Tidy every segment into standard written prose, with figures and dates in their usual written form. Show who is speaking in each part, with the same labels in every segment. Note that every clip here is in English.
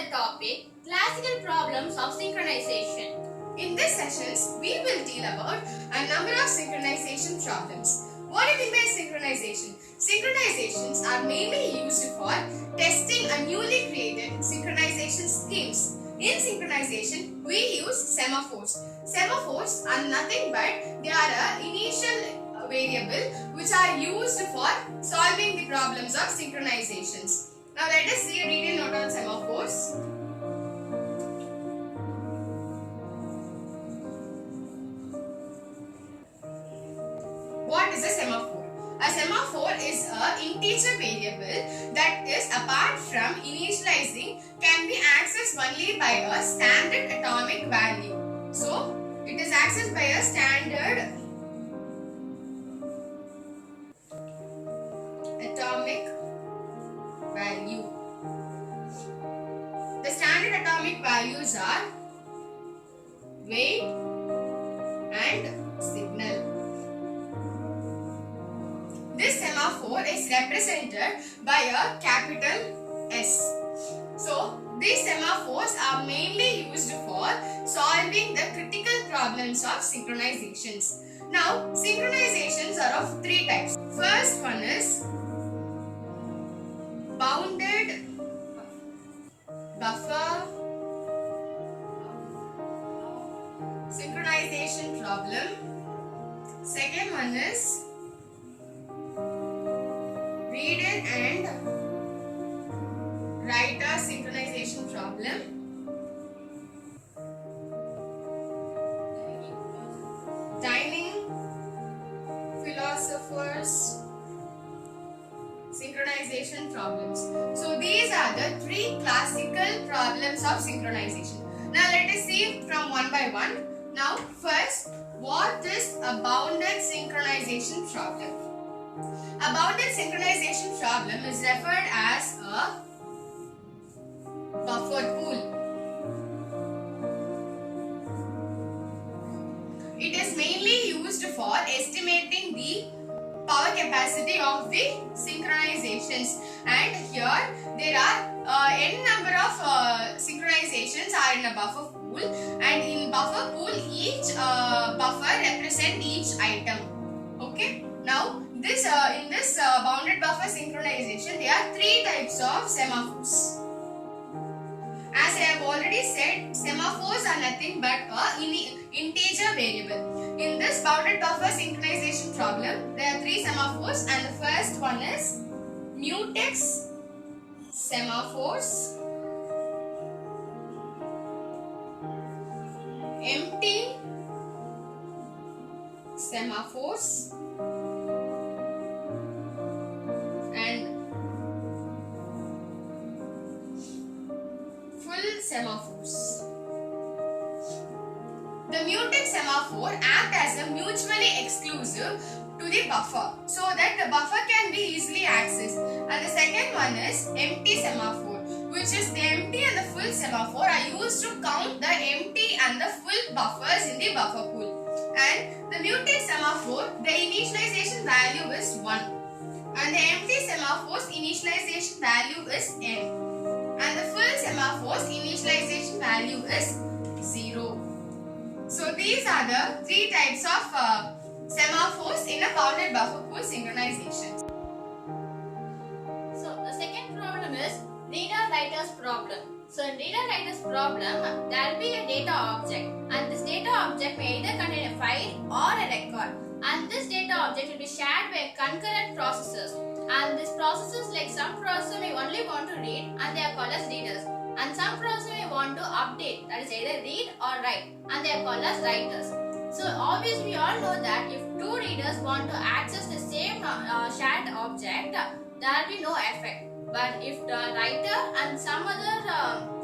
Speaker 1: the topic Classical Problems of Synchronization. In this sessions, we will deal about a number of synchronization problems. What do you mean by synchronization? Synchronizations are mainly used for testing a newly created synchronization schemes. In synchronization, we use semaphores. Semaphores are nothing but they are an initial variable which are used for solving the problems of synchronizations. Now let us see a detailed note on semaphores. What is a semaphore? A semaphore is an integer variable that is apart from initializing can be accessed only by a standard atomic value. So it is accessed by a standard atomic value. The standard atomic values are weight and signal. This semaphore is represented by a capital S. So, these semaphores are mainly used for solving the critical problems of synchronizations. Now, synchronizations are of three types. First one is bounded buffer synchronization problem. Second one is reader and writer synchronization problem. Dining philosophers synchronization problems. So these are the three classical problems of synchronization. Now let us see from one by one. Now first, what is a bounded synchronization problem? A bounded synchronization problem is referred as a buffer pool. It is mainly used for estimating the power capacity of the synchronizations, and here there are n number of synchronizations are in a buffer pool, and in buffer pool each buffer represent each item. Okay, now this in this bounded buffer synchronization there are three types of semaphores. As I have already said, semaphores are nothing but an integer variable. In this bounded buffer synchronization problem, there are three semaphores, and the first one is mutex semaphores, empty semaphores, and full semaphores. The mutex semaphore act as a mutually exclusive to the buffer so that the buffer can be easily accessed. And the second one is empty semaphore, which is the empty and the full semaphore are used to count the empty and the full buffers in the buffer pool. And the mutex semaphore, the initialization value is 1. And the empty semaphore's initialization value is n. And the full semaphore's initialization value is 0. So these are the three types of semaphores in a bounded buffer pool synchronization.
Speaker 2: So the second problem is reader-writer's problem. So in reader-writer's problem, there will be a data object, and this data object may either contain a file or a record, and this data object will be shared by concurrent processors, and these processors, like some processor may only want to read and they are called as readers, and some processor may want to update, that is either read or write, and they are called as writers. So obviously we all know that if two readers want to access the same shared object, there will be no effect. But if the writer and some other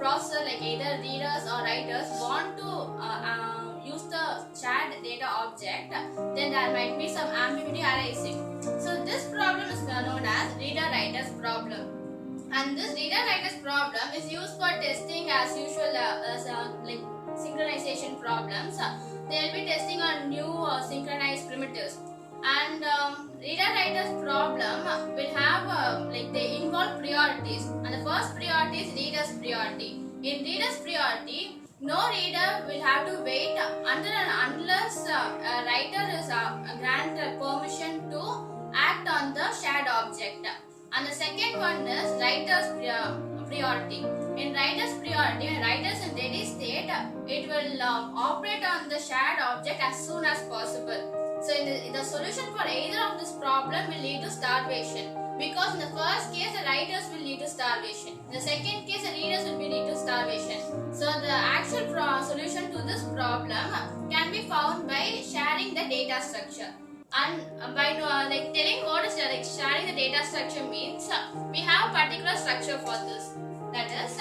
Speaker 2: processor like either readers or writers want to use the shared data object, then there might be some ambiguity arising. So this problem is known as reader-writer's problem. And this reader-writer's problem is used for testing as usual like synchronization problems. They will be testing on new synchronized primitives. And reader-writer's problem will have like they involve priorities, and the first priority is reader's priority. In reader's priority, no reader will have to wait until and unless a writer is granted permission to act on the shared object. And the second one is writer's priority. In writer's priority, when writer is in ready state, it will operate on the shared object as soon as possible. So in the solution for either of this problem will lead to starvation, because in the first case the writers will lead to starvation. In the second case the readers will lead to starvation. So the actual solution to this problem can be found by sharing the data structure. And by like telling what is like sharing the data structure means, we have a particular structure for this. That is,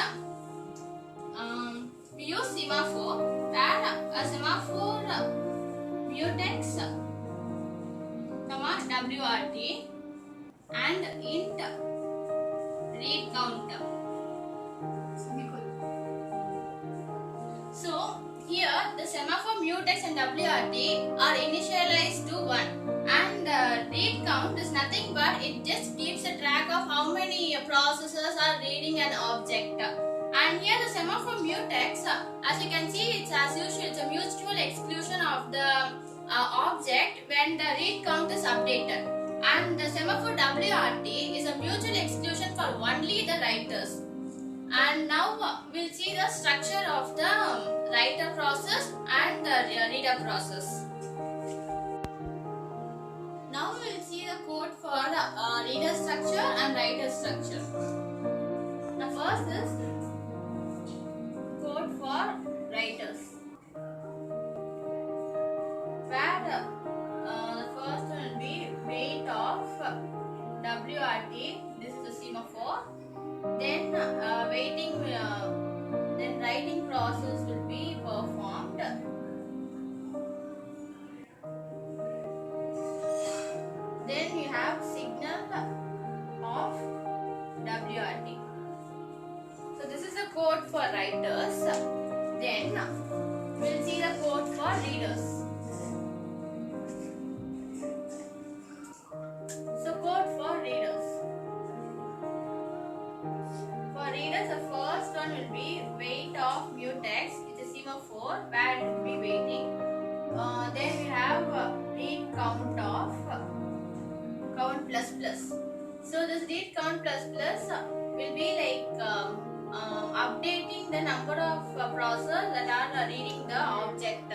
Speaker 2: we use semaphore, where a semaphore mutex, WRT, and int read count. So here the semaphore mutex and WRT are initialized to 1, and read count is nothing but it just keeps a track of how many processors are reading an object. And here the semaphore mutex, as you can see, it's as usual, it's a mutual exclusion of the object when the read count is updated. And the semaphore WRT is a mutual exclusion for only the writers. And now we'll see the structure of the writer process and the reader process. Now we will see the code for reader structure and writer structure. The first is code for writers, where the first one will be weight of WRT, this is the semaphore, then then writing process will be performed, then we have signal of WRT. So this is the code for writers. Then we'll see the code for readers. So code for readers. For readers, the first one will be weight of mutex. It's a semaphore where it will be waiting. Then we have read count of count plus plus. So this read count plus plus will be like updating the number of processors that are reading the object.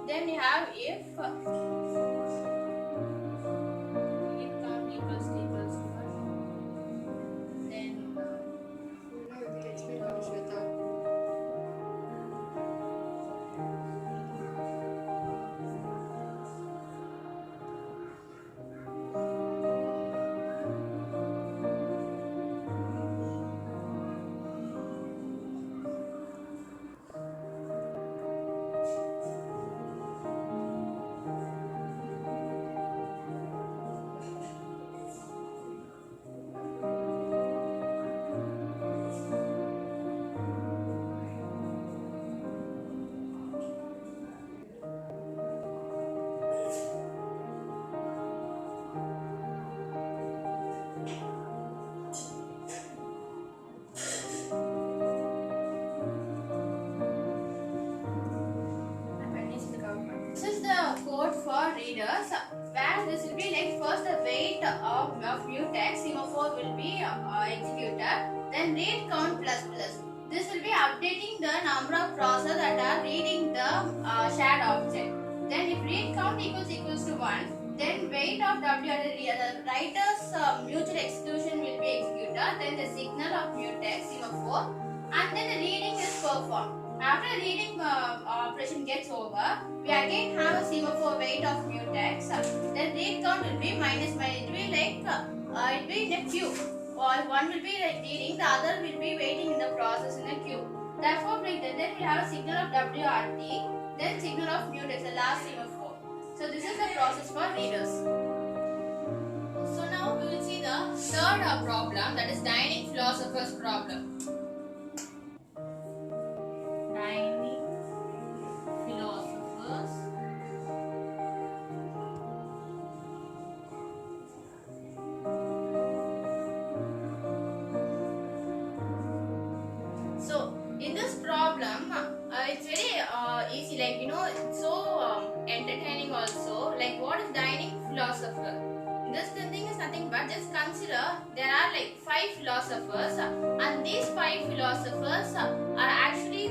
Speaker 2: Then we have if read count equals to 1, then code for readers, where this will be like first the weight of mutex semaphore will be executed, then read count plus plus. This will be updating the number of processors that are reading the shared object. Then if read count equals to 1, then weight of WRT, the writer's mutual exclusion will be executed, then the signal of mutex semaphore, and then the reading is performed. After the reading operation gets over, we again have a semaphore weight of mutex. Then read count will be minus. It will be like it will be in a queue. One will be like reading, the other will be waiting in the process in a queue. Therefore, then we have a signal of WRT, then signal of mutex, the last semaphore. So this is the process for readers. So now we will see the third problem, that is dining philosopher's problem. Dining philosophers like it's so entertaining also. Like, what is dining philosopher? This thing is nothing but just consider there are like 5 philosophers, and these 5 philosophers are actually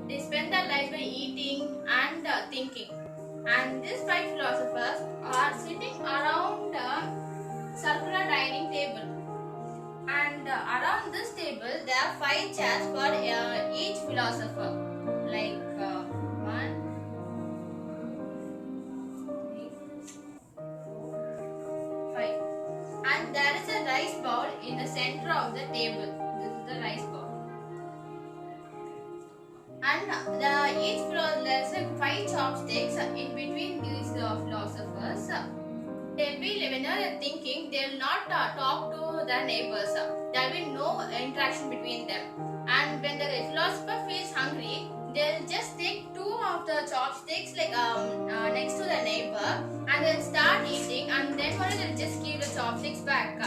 Speaker 2: they spend their life by eating and thinking. And these 5 philosophers are sitting around a circular dining table. And around this table, there are 5 chairs for each philosopher. Like 1, 3, 4, 5. And there is a rice bowl in the center of the table. This is the rice bowl. And there's 5 chopsticks in between these philosophers. They'll be when they're thinking, they'll not talk to their neighbors. There'll be no interaction between them. And when the philosopher feels hungry, they'll just take 2 of the chopsticks next to the neighbor, and they'll start eating, and then only they'll just give the chopsticks back.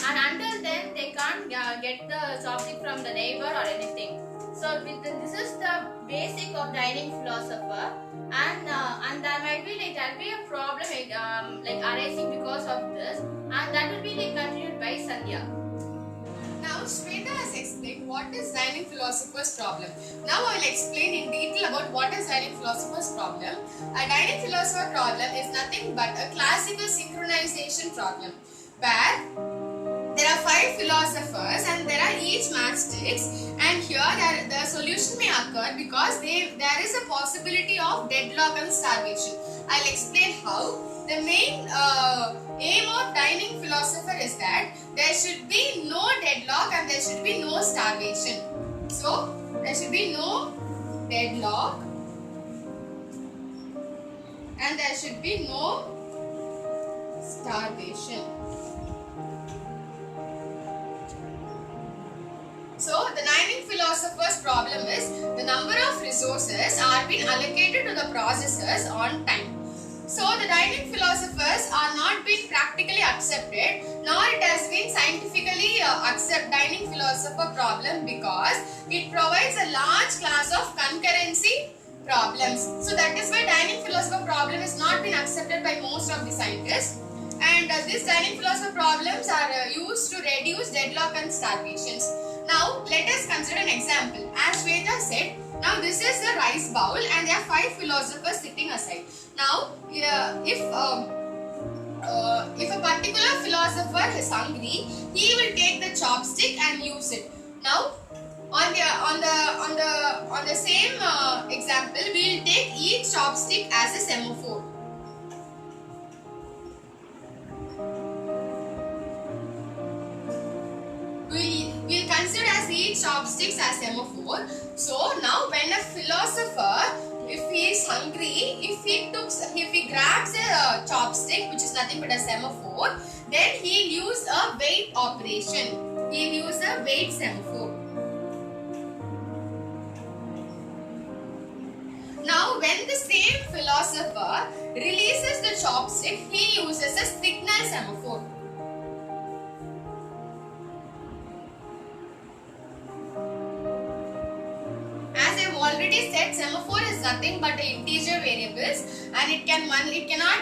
Speaker 2: And until then, they can't get the chopstick from the neighbor or anything. So this is the basic of dining philosopher, and there might be there'll be a problem arising because of this, and that will be continued by Sandhya.
Speaker 1: Now Shweta has explained what is dining philosopher's problem. Now I will explain in detail about what is dining philosopher's problem. A dining philosopher problem is nothing but a classical synchronization problem where there are 5 philosophers and there are each matchsticks, and here the solution may occur because there is a possibility of deadlock and starvation. I'll explain how. The main aim of dining philosopher is that there should be no deadlock and there should be no starvation. So there should be no deadlock and there should be no starvation. So the dining philosopher's problem is the number of resources are being allocated to the processors on time. So the dining philosophers are not being practically accepted, nor it has been scientifically dining philosopher problem because it provides a large class of concurrency problems. So that is why dining philosopher problem is not been accepted by most of the scientists. And these dining philosopher problems are used to reduce deadlock and starvations. Now let us consider an example. As Shweta said, now this is the rice bowl and there are 5 philosophers sitting aside. Now if a particular philosopher is hungry, he will take the chopstick and use it. Now on the same example, we will take each chopstick as a semaphore. We'll consider as each chopsticks as semaphore. So now when a philosopher, if he is hungry, if he grabs a chopstick, which is nothing but a semaphore, then he'll use a weight operation. He'll use a weight semaphore. Now when the same philosopher releases the chopstick, he uses a signal semaphore. Already said, semaphore is nothing but integer variables and it cannot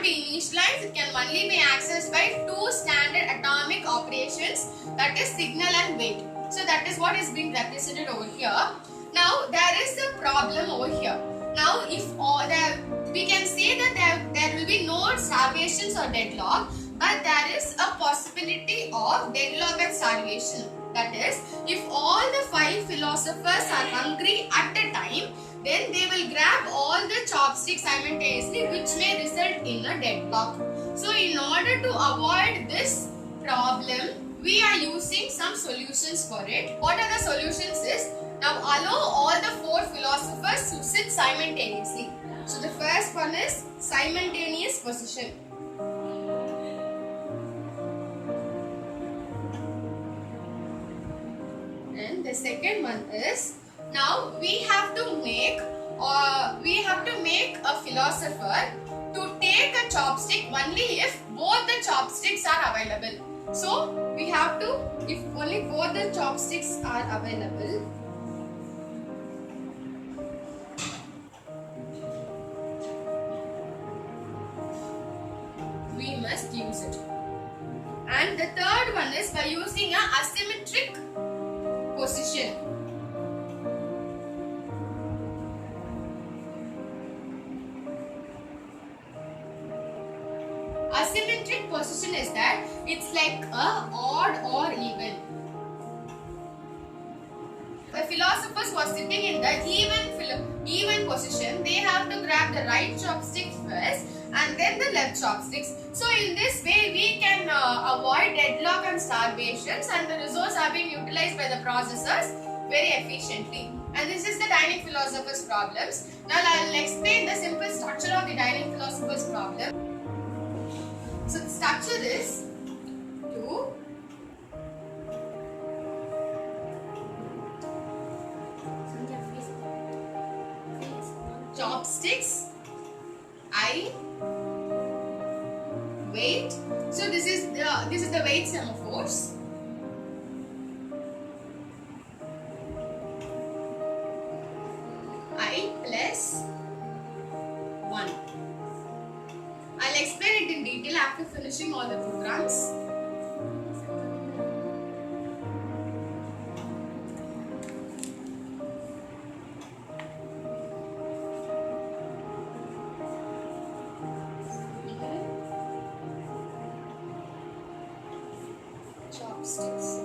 Speaker 1: be initialized. It can only be accessed by 2 standard atomic operations, that is signal and weight. So that is what is being represented over here. Now there is a problem over here. Now we can say that there will be no starvations or deadlock, but there is a possibility of deadlock and starvation. That is, if all the 5 philosophers are hungry at a time, then they will grab all the chopsticks simultaneously, which may result in a deadlock. So in order to avoid this problem, we are using some solutions for it. What are the solutions is, now allow all the 4 philosophers to sit simultaneously. So the first one is simultaneous position. And the second one is, now we have to make a philosopher to take a chopstick only if both the chopsticks are available. So we have to, if only both the chopsticks are available. position. Asymmetric position is that it's like a odd or even. The philosophers were sitting in the even position. They have to grab the right chopstick first and then the left chopsticks. So in this way we can avoid deadlock and starvations, and the resource are being utilized by the processors very efficiently. And this is the dining philosopher's problems. Now I will explain the simple structure of the dining philosopher's problem. So the structure is two chopsticks, I, weight. So this is the weight semaphores. I plus 1. I'll explain it in detail after finishing all the programs. Chopsticks.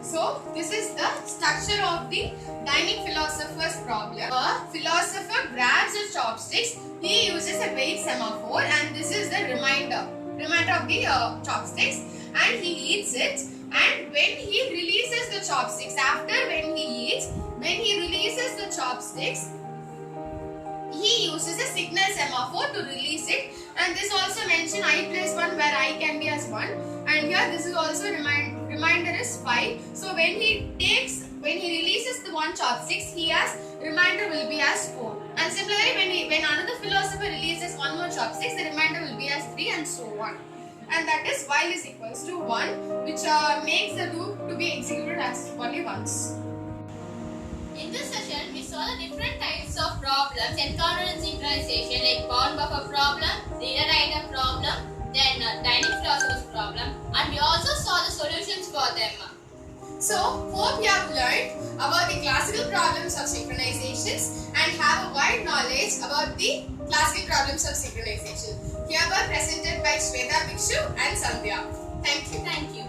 Speaker 1: So this is the structure of the dining philosopher's problem. A philosopher grabs his chopsticks, he uses a weight semaphore, and this is the remainder of the chopsticks, and he eats it. And when he releases the chopsticks, when he releases the chopsticks, he uses a signal semaphore to release it. And this also mention I plus 1 where I can be as 1. And here this is also reminder is 5. So when he releases the one chopsticks, he has remainder will be as 4. And similarly when another philosopher releases one more chopsticks, the remainder will be as 3 and so on. And that is while is equals to 1, which makes the loop to be executed as only once.
Speaker 2: In this session, we saw the different types of problems encountered in synchronization, like bound buffer problem, reader-writer problem, then dining philosopher's problem, and we also saw the solutions for them.
Speaker 1: So, hope you have learned about the classical problems of synchronizations and have a wide knowledge about the classical problems of synchronization. Hereby presented by Shweta Bhikshu and Sandhya. Thank you.
Speaker 2: Thank you.